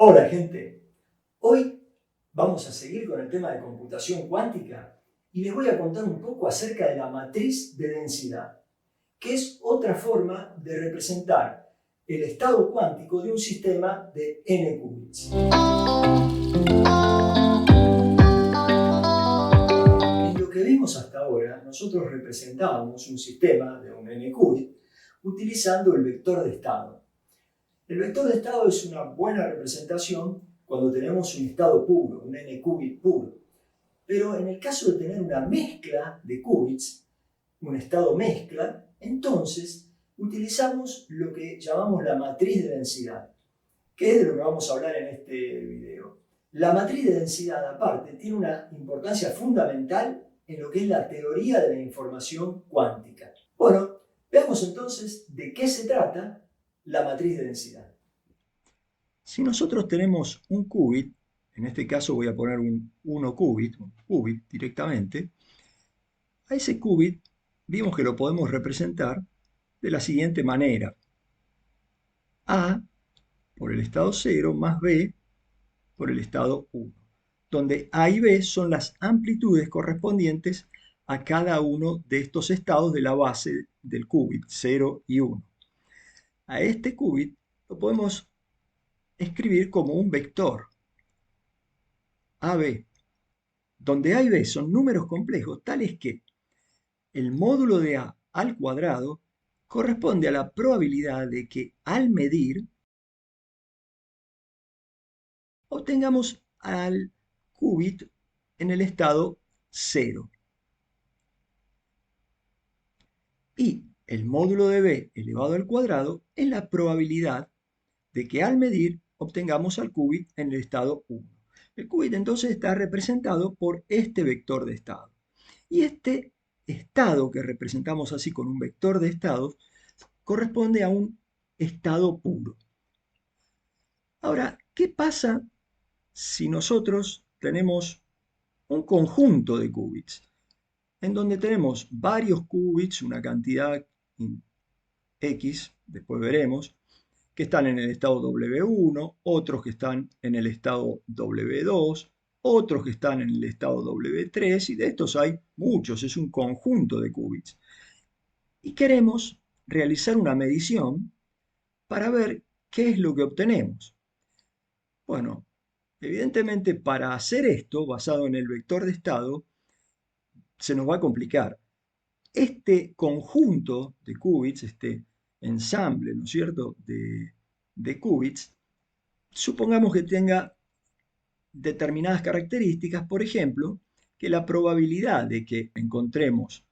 Hola gente, hoy vamos a seguir con el tema de computación cuántica y les voy a contar un poco acerca de la matriz de densidad, que es otra forma de representar el estado cuántico de un sistema de n qubits. En lo que vimos hasta ahora, nosotros representábamos un sistema de un n qubit utilizando el vector de estado. El vector de estado es una buena representación cuando tenemos un estado puro, un n-qubit puro. Pero en el caso de tener una mezcla de qubits, un estado mezcla, entonces utilizamos lo que llamamos la matriz de densidad, que es de lo que vamos a hablar en este video. La matriz de densidad, aparte, tiene una importancia fundamental en lo que es la teoría de la información cuántica. Bueno, veamos entonces de qué se trata la matriz de densidad. Si nosotros tenemos un qubit, en este caso voy a poner un 1 qubit, un qubit directamente, a ese qubit vimos que lo podemos representar de la siguiente manera. A por el estado 0 más B por el estado 1, donde A y B son las amplitudes correspondientes a cada uno de estos estados de la base del qubit, 0 y 1. A este qubit lo podemos escribir como un vector, AB, donde A y B son números complejos tales que el módulo de A al cuadrado corresponde a la probabilidad de que al medir obtengamos al qubit en el estado 0. Y el módulo de B elevado al cuadrado es la probabilidad de que al medir obtengamos al qubit en el estado 1. El qubit entonces está representado por este vector de estado. Y este estado que representamos así con un vector de estados corresponde a un estado puro. Ahora, ¿qué pasa si nosotros tenemos un conjunto de qubits en donde tenemos varios qubits, una cantidad X, después veremos, que están en el estado W1, otros que están en el estado W2, otros que están en el estado W3, y de estos hay muchos, es un conjunto de qubits. Y queremos realizar una medición para ver qué es lo que obtenemos. Bueno, evidentemente para hacer esto, basado en el vector de estado, se nos va a complicar. Este conjunto de qubits, este ensamble, ¿no es cierto?, de qubits, supongamos que tenga determinadas características, por ejemplo, que la probabilidad de que encontremos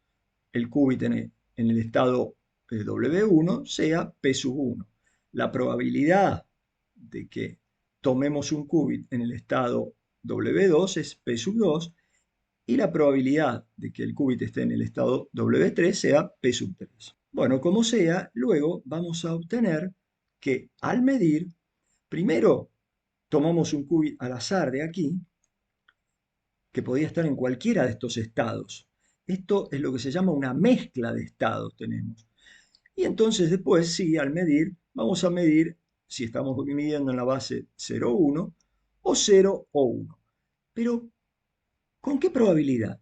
el qubit en el estado W1 sea P sub 1. La probabilidad de que tomemos un qubit en el estado W2 es P sub 2 y la probabilidad de que el qubit esté en el estado W3 sea P sub 3. Bueno, como sea, luego vamos a obtener que al medir, primero tomamos un qubit al azar de aquí, que podía estar en cualquiera de estos estados. Esto es lo que se llama una mezcla de estados tenemos. Y entonces después, sí, al medir, vamos a medir si estamos midiendo en la base 0, 1 o 0 o 1. Pero, ¿con qué probabilidad?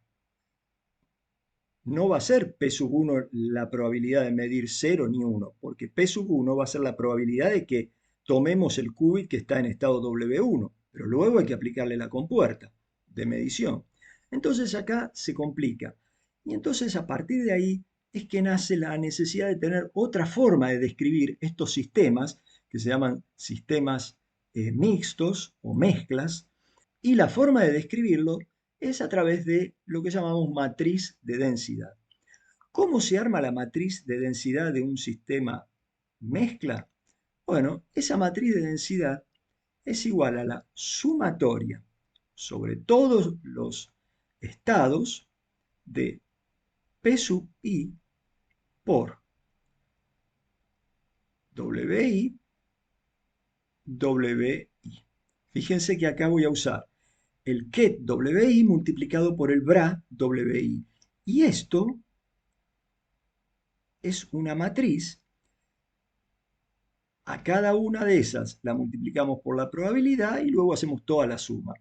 No va a ser P sub 1 la probabilidad de medir 0 ni 1, porque P sub 1 va a ser la probabilidad de que tomemos el qubit que está en estado W1, pero luego hay que aplicarle la compuerta de medición. Entonces acá se complica. Y entonces a partir de ahí es que nace la necesidad de tener otra forma de describir estos sistemas, que se llaman sistemas mixtos o mezclas, y la forma de describirlo es a través de lo que llamamos matriz de densidad. ¿Cómo se arma la matriz de densidad de un sistema mezcla? Bueno, esa matriz de densidad es igual a la sumatoria sobre todos los estados de P sub i por WI, WI. Fíjense que acá voy a usar el ket WI multiplicado por el bra WI. Y esto es una matriz A cada una de esas la multiplicamos por la probabilidad y luego hacemos toda la suma.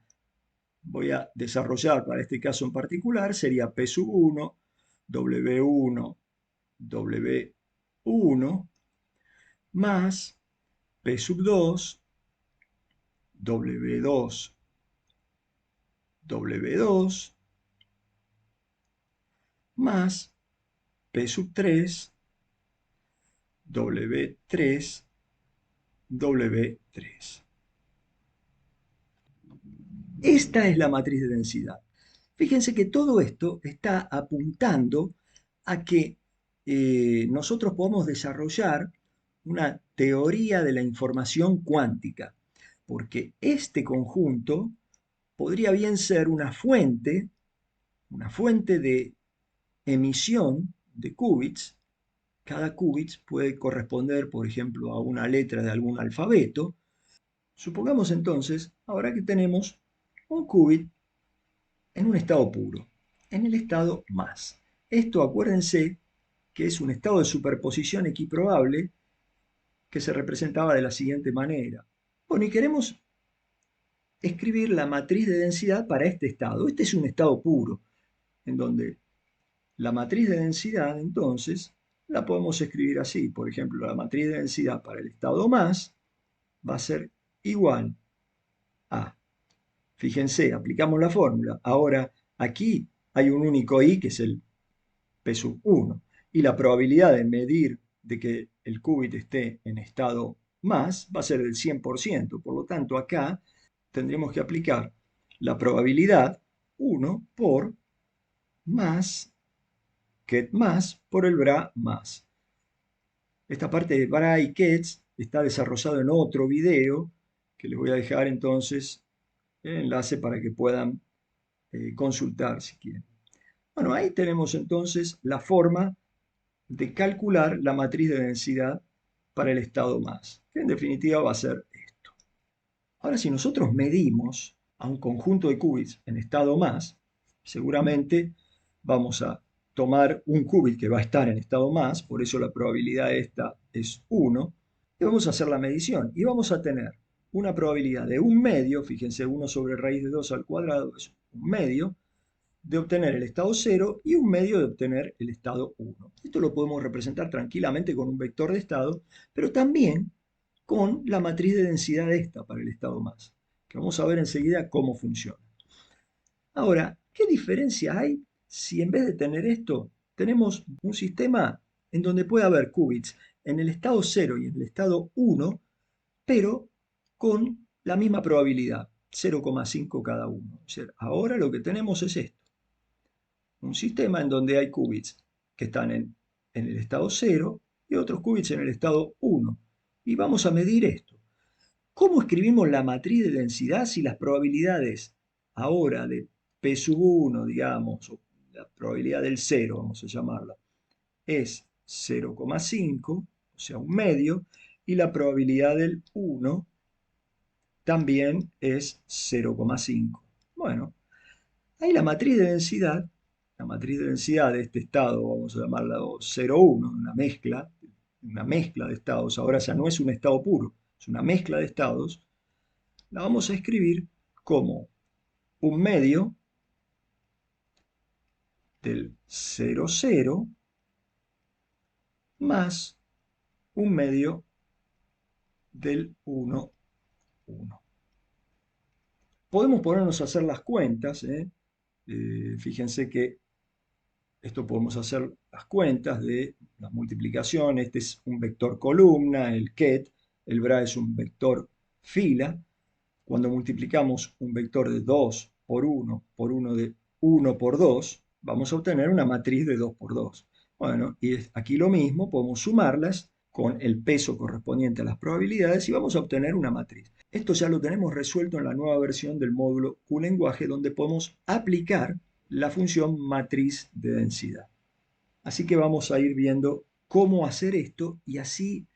Voy a desarrollar para este caso en particular, sería P sub 1, W1, W1, más P sub 2, W2, W2, más P sub 3, W3, W3. Esta es la matriz de densidad. Fíjense que todo esto está apuntando a que nosotros podamos desarrollar una teoría de la información cuántica, porque este conjunto podría bien ser una fuente de emisión de qubits. Cada qubit puede corresponder, por ejemplo, a una letra de algún alfabeto. Supongamos entonces, ahora que tenemos un qubit en un estado puro, en el estado más. Esto, acuérdense, que es un estado de superposición equiprobable que se representaba de la siguiente manera. Bueno, y queremos escribir la matriz de densidad para este estado. Este es un estado puro, en donde la matriz de densidad, entonces, la podemos escribir así. Por ejemplo, la matriz de densidad para el estado más va a ser igual a, fíjense, aplicamos la fórmula. Ahora, aquí hay un único i, que es el P sub 1. Y la probabilidad de medir de que el qubit esté en estado más va a ser del 100%. Por lo tanto, acá tendremos que aplicar la probabilidad 1 por más ket más por el bra más. Esta parte de bra y kets está desarrollado en otro video que les voy a dejar entonces el enlace para que puedan consultar si quieren. Bueno, ahí tenemos entonces la forma de calcular la matriz de densidad para el estado más, que en definitiva va a ser esto. Ahora, si nosotros medimos a un conjunto de qubits en estado más, seguramente vamos a tomar un qubit que va a estar en estado más, por eso la probabilidad esta es 1, y vamos a hacer la medición, y vamos a tener una probabilidad de un medio, fíjense, 1 sobre raíz de 2 al cuadrado es un medio, de obtener el estado 0 y un medio de obtener el estado 1. Esto lo podemos representar tranquilamente con un vector de estado, pero también con la matriz de densidad esta para el estado más, que vamos a ver enseguida cómo funciona. Ahora, ¿qué diferencia hay si en vez de tener esto, tenemos un sistema en donde puede haber qubits en el estado 0 y en el estado 1, pero con la misma probabilidad, 0,5 cada uno? O sea, ahora lo que tenemos es esto, un sistema en donde hay qubits que están en el estado 0 y otros qubits en el estado 1. Y vamos a medir esto. ¿Cómo escribimos la matriz de densidad si las probabilidades ahora de P sub 1, digamos, o la probabilidad del 0, vamos a llamarla, es 0,5, o sea, un medio, y la probabilidad del 1 también es 0,5? Bueno, ahí la matriz de densidad de este estado, vamos a llamarla 0,1, una mezcla de estados, ahora ya no es un estado puro, es una mezcla de estados, la vamos a escribir como un medio del 0,0 más un medio del 1,1. Podemos ponernos a hacer las cuentas, fíjense que esto podemos hacer las cuentas de las multiplicaciones. Este es un vector columna, el ket, el bra es un vector fila. Cuando multiplicamos un vector de 2 por 1 de 1 por 2, vamos a obtener una matriz de 2 por 2. Bueno, y aquí lo mismo, podemos sumarlas con el peso correspondiente a las probabilidades y vamos a obtener una matriz. Esto ya lo tenemos resuelto en la nueva versión del módulo QLenguaje, donde podemos aplicar la función matriz de densidad. Así que vamos a ir viendo cómo hacer esto y así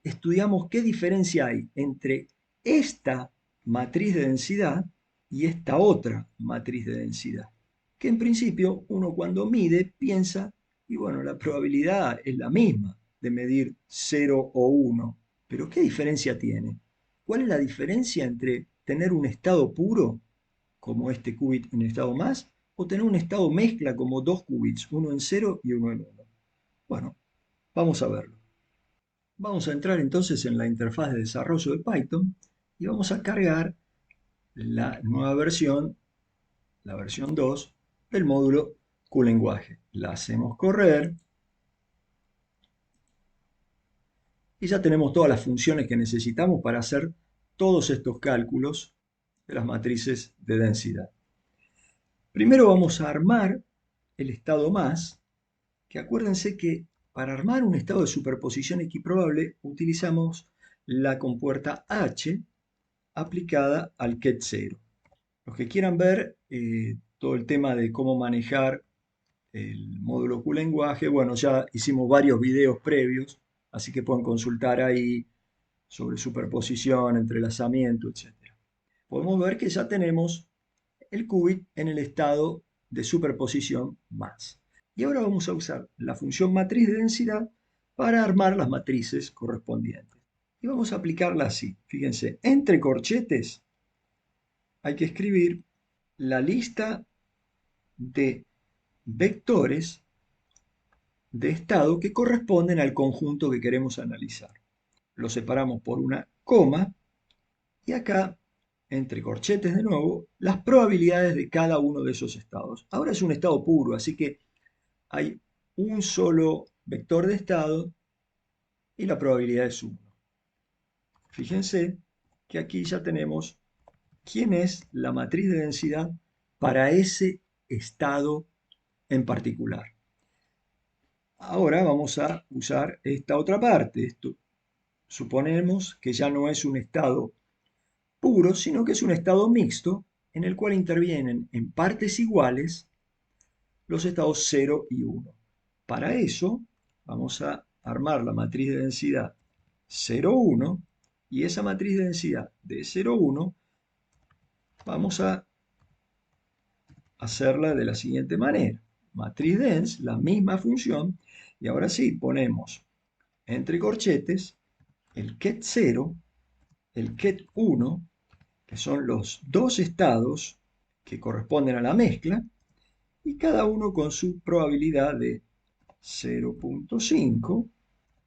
estudiamos qué diferencia hay entre esta matriz de densidad y esta otra matriz de densidad. Que en principio uno cuando mide piensa, y bueno, la probabilidad es la misma de medir 0 o 1 Pero ¿qué diferencia tiene? ¿Cuál es la diferencia entre tener un estado puro, como este qubit en estado más, o tener un estado mezcla como dos qubits, uno en cero y uno en uno? Bueno, vamos a verlo. Vamos a entrar entonces en la interfaz de desarrollo de Python y vamos a cargar la nueva versión, la versión 2 del módulo QLenguaje. La hacemos correr y ya tenemos todas las funciones que necesitamos para hacer todos estos cálculos de las matrices de densidad. Primero vamos a armar el estado más, que acuérdense que para armar un estado de superposición equiprobable utilizamos la compuerta H aplicada al ket 0. Los que quieran ver todo el tema de cómo manejar el módulo QLenguaje, bueno, ya hicimos varios videos previos, así que pueden consultar ahí sobre superposición, entrelazamiento, etc. Podemos ver que ya tenemos el qubit en el estado de superposición más. Y ahora vamos a usar la función matriz de densidad para armar las matrices correspondientes. Y vamos a aplicarla así. Fíjense, entre corchetes hay que escribir la lista de vectores de estado que corresponden al conjunto que queremos analizar. Lo separamos por una coma y acá, entre corchetes de nuevo, las probabilidades de cada uno de esos estados. Ahora es un estado puro, así que hay un solo vector de estado y la probabilidad es 1. Fíjense que aquí ya tenemos quién es la matriz de densidad para ese estado en particular. Ahora vamos a usar esta otra parte. Esto, suponemos que ya no es un estado puro, sino que es un estado mixto en el cual intervienen en partes iguales los estados 0 y 1. Para eso vamos a armar la matriz de densidad 0, 1 y esa matriz de densidad de 0, 1 vamos a hacerla de la siguiente manera. Matriz dens, la misma función, y ahora sí ponemos entre corchetes el ket 0, el ket 1, que son los dos estados que corresponden a la mezcla, y cada uno con su probabilidad de 0.5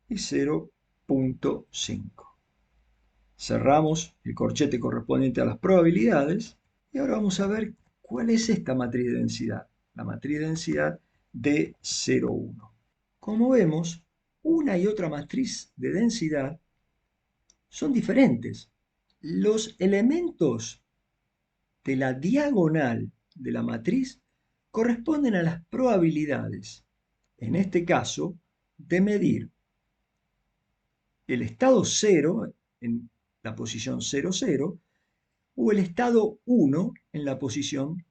y 0.5. Cerramos el corchete correspondiente a las probabilidades y ahora vamos a ver cuál es esta matriz de densidad, la matriz de densidad de 0,1. Como vemos, una y otra matriz de densidad son diferentes. Los elementos de la diagonal de la matriz corresponden a las probabilidades, en este caso, de medir el estado 0 en la posición 0, 0 o el estado 1 en la posición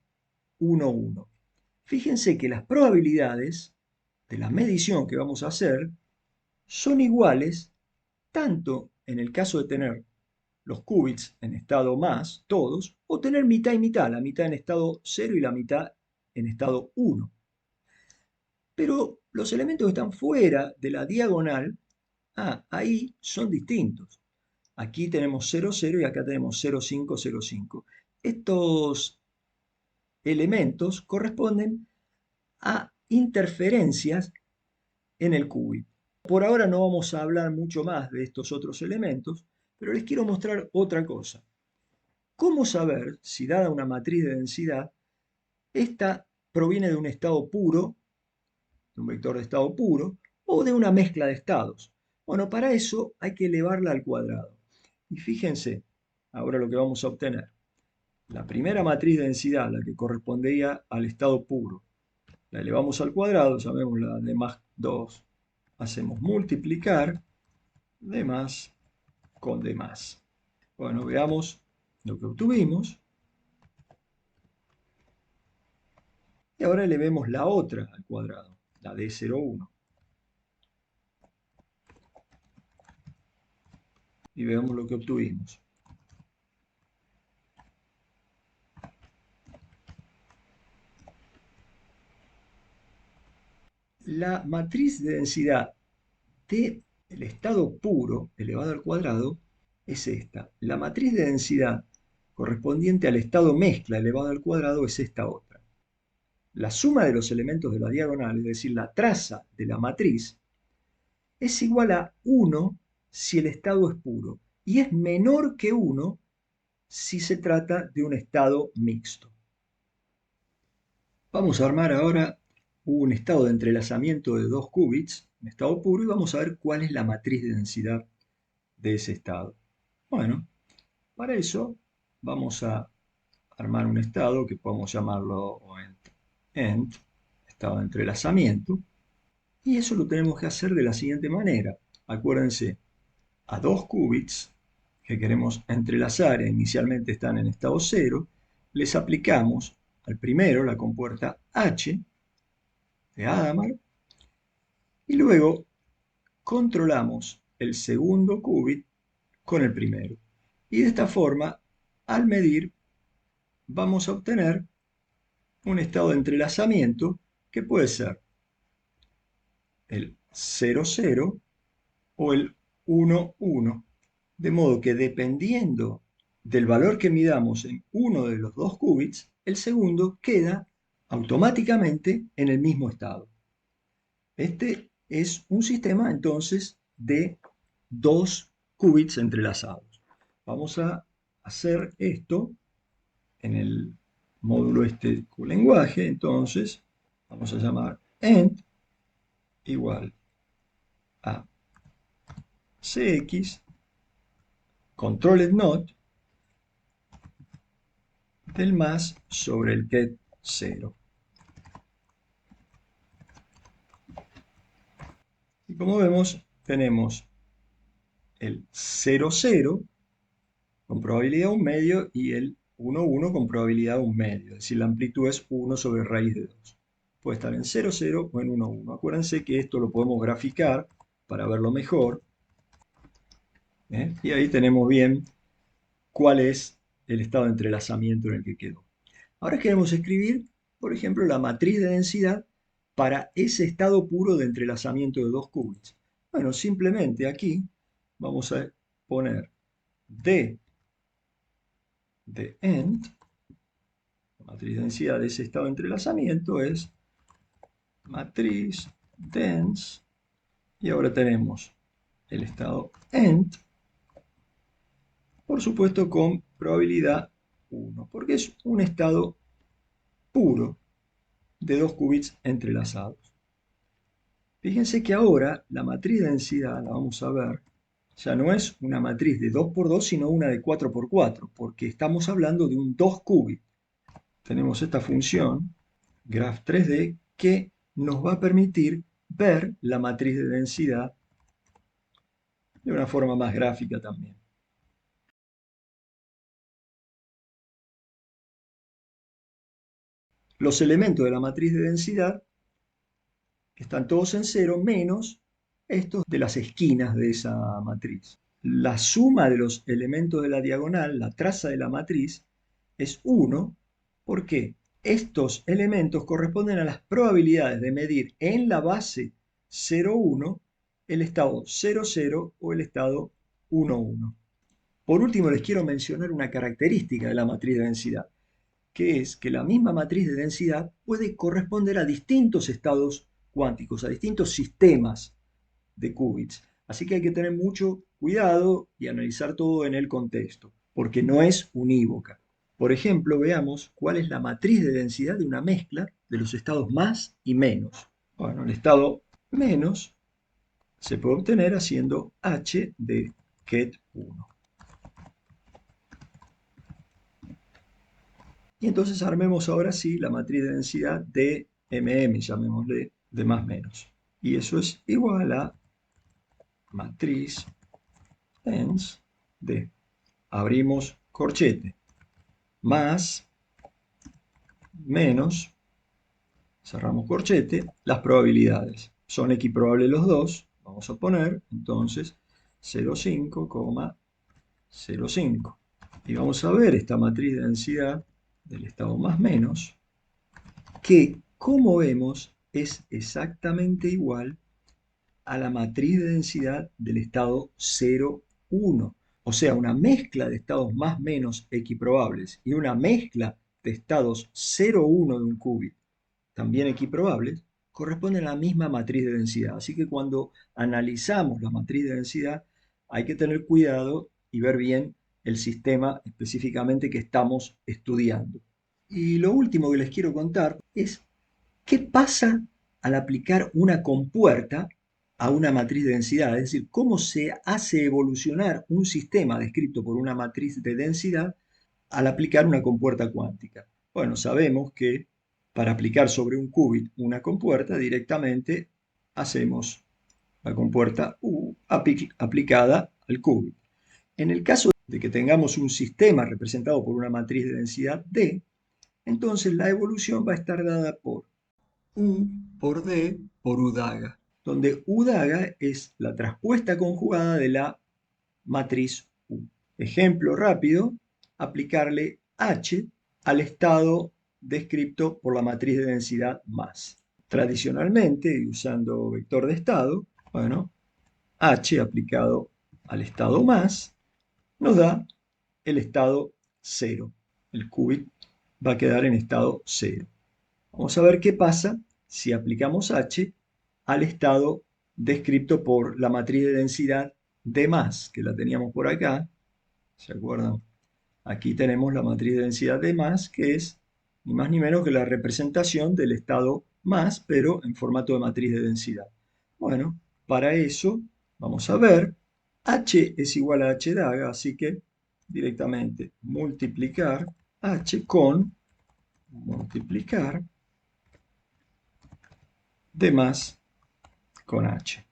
1, 1. Fíjense que las probabilidades de la medición que vamos a hacer son iguales tanto en el caso de tener los qubits en estado más, todos, o tener mitad y mitad, la mitad en estado 0 y la mitad en estado 1. Pero los elementos que están fuera de la diagonal, ahí son distintos. Aquí tenemos 0, 0 y acá tenemos 0, 5, 0, 5. Estos elementos corresponden a interferencias en el qubit. Por ahora no vamos a hablar mucho más de estos otros elementos, pero les quiero mostrar otra cosa. ¿Cómo saber si dada una matriz de densidad, esta proviene de un estado puro, de un vector de estado puro, o de una mezcla de estados? Bueno, para eso hay que elevarla al cuadrado. Y fíjense, ahora lo que vamos a obtener. La primera matriz de densidad, la que correspondería al estado puro, la elevamos al cuadrado, llamémosla d más 2. Hacemos multiplicar d más con d más. Bueno, veamos lo que obtuvimos. Y ahora elevemos la otra al cuadrado, la d01. Y veamos lo que obtuvimos. La matriz de densidad el estado puro elevado al cuadrado es esta. La matriz de densidad correspondiente al estado mezcla elevado al cuadrado es esta otra. La suma de los elementos de la diagonal, es decir, la traza de la matriz, es igual a 1 si el estado es puro y es menor que 1 si se trata de un estado mixto. Vamos a armar ahora un estado de entrelazamiento de 2 qubits, un estado puro, y vamos a ver cuál es la matriz de densidad de ese estado. Bueno, para eso vamos a armar un estado que podemos llamarlo ENT, estado de entrelazamiento, y eso lo tenemos que hacer de la siguiente manera. Acuérdense, a 2 qubits que queremos entrelazar e inicialmente están en estado 0, les aplicamos al primero la compuerta H de Hadamard y luego controlamos el segundo qubit con el primero. Y de esta forma, al medir, vamos a obtener un estado de entrelazamiento que puede ser el 0,0 o el 1,1. De modo que dependiendo del valor que midamos en uno de los 2 qubits, el segundo queda automáticamente en el mismo estado. Este es un sistema entonces de 2 qubits entrelazados. Vamos a hacer esto en el módulo este con lenguaje. Entonces vamos a llamar ENT igual a CX controlled not del más sobre el ket 0. Y como vemos, tenemos el 0,0 con probabilidad 1 medio y el 1,1 con probabilidad 1 medio. Es decir, la amplitud es 1 sobre raíz de 2. Puede estar en 0,0 o en 1,1. Acuérdense que esto lo podemos graficar para verlo mejor. Y ahí tenemos bien cuál es el estado de entrelazamiento en el que quedó. Ahora queremos escribir, por ejemplo, la matriz de densidad para ese estado puro de entrelazamiento de 2 qubits. Bueno, simplemente aquí vamos a poner D de ENT, la matriz de densidad de ese estado de entrelazamiento es matriz dense, y ahora tenemos el estado ENT, por supuesto con probabilidad 1, porque es un estado puro de 2 qubits entrelazados. Fíjense que ahora la matriz de densidad, la vamos a ver, ya no es una matriz de 2 por 2, sino una de 4 por 4, porque estamos hablando de un 2 qubit. Tenemos esta función, graph 3D, que nos va a permitir ver la matriz de densidad de una forma más gráfica también. Los elementos de la matriz de densidad están todos en cero, menos estos de las esquinas de esa matriz. La suma de los elementos de la diagonal, la traza de la matriz, es 1, porque estos elementos corresponden a las probabilidades de medir en la base 0,1 el estado 0,0 o el estado 1,1. Por último, les quiero mencionar una característica de la matriz de densidad, que es que la misma matriz de densidad puede corresponder a distintos estados cuánticos, a distintos sistemas de qubits. Así que hay que tener mucho cuidado y analizar todo en el contexto, porque no es unívoca. Por ejemplo, veamos cuál es la matriz de densidad de una mezcla de los estados más y menos. Bueno, el estado menos se puede obtener haciendo H de ket 1. Y entonces armemos ahora sí la matriz de densidad de MM, llamémosle, de más menos. Y eso es igual a matriz dense de, abrimos corchete, más, menos, cerramos corchete, las probabilidades. Son equiprobables los dos, vamos a poner entonces 0,5,05. Y vamos a ver esta matriz de densidad del estado más menos, que como vemos es exactamente igual a la matriz de densidad del estado 0, 1. O sea, una mezcla de estados más menos equiprobables y una mezcla de estados 0, 1 de un qubit también equiprobables corresponden a la misma matriz de densidad. Así que cuando analizamos la matriz de densidad hay que tener cuidado y ver bien el sistema específicamente que estamos estudiando. Y lo último que les quiero contar es qué pasa al aplicar una compuerta a una matriz de densidad, es decir, cómo se hace evolucionar un sistema descrito por una matriz de densidad al aplicar una compuerta cuántica. Bueno, sabemos que para aplicar sobre un qubit una compuerta directamente hacemos la compuerta U aplicada al qubit. En el caso de que tengamos un sistema representado por una matriz de densidad D, entonces la evolución va a estar dada por U por D por U daga, donde U daga es la traspuesta conjugada de la matriz U. Ejemplo rápido, aplicarle H al estado descrito por la matriz de densidad más. Tradicionalmente, y usando vector de estado, bueno, H aplicado al estado más nos da el estado 0. El qubit va a quedar en estado 0. Vamos a ver qué pasa si aplicamos H al estado descrito por la matriz de densidad D+, que la teníamos por acá. ¿Se acuerdan? Aquí tenemos la matriz de densidad D+, que es ni más ni menos que la representación del estado más, pero en formato de matriz de densidad. Bueno, para eso vamos a ver, H es igual a H daga, así que directamente multiplicar H con multiplicar D más con H.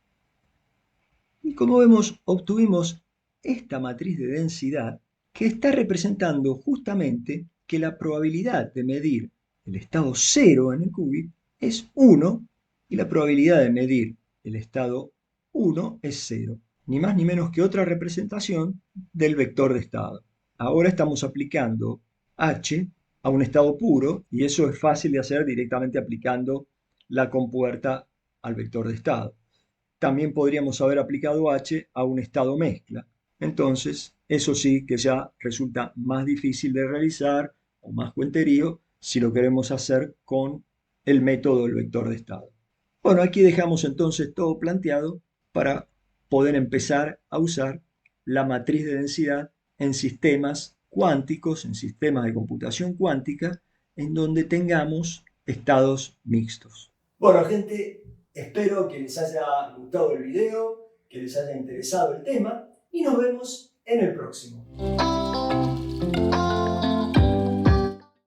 Y como vemos, obtuvimos esta matriz de densidad que está representando justamente que la probabilidad de medir el estado 0 en el qubit es 1 y la probabilidad de medir el estado 1 es 0. Ni más ni menos que otra representación del vector de estado. Ahora estamos aplicando H a un estado puro y eso es fácil de hacer directamente aplicando la compuerta al vector de estado. También podríamos haber aplicado H a un estado mezcla. Entonces, eso sí que ya resulta más difícil de realizar o más cuenterío si lo queremos hacer con el método del vector de estado. Bueno, aquí dejamos entonces todo planteado para poder empezar a usar la matriz de densidad en sistemas cuánticos, en sistemas de computación cuántica, en donde tengamos estados mixtos. Bueno, gente, espero que les haya gustado el video, que les haya interesado el tema y nos vemos en el próximo.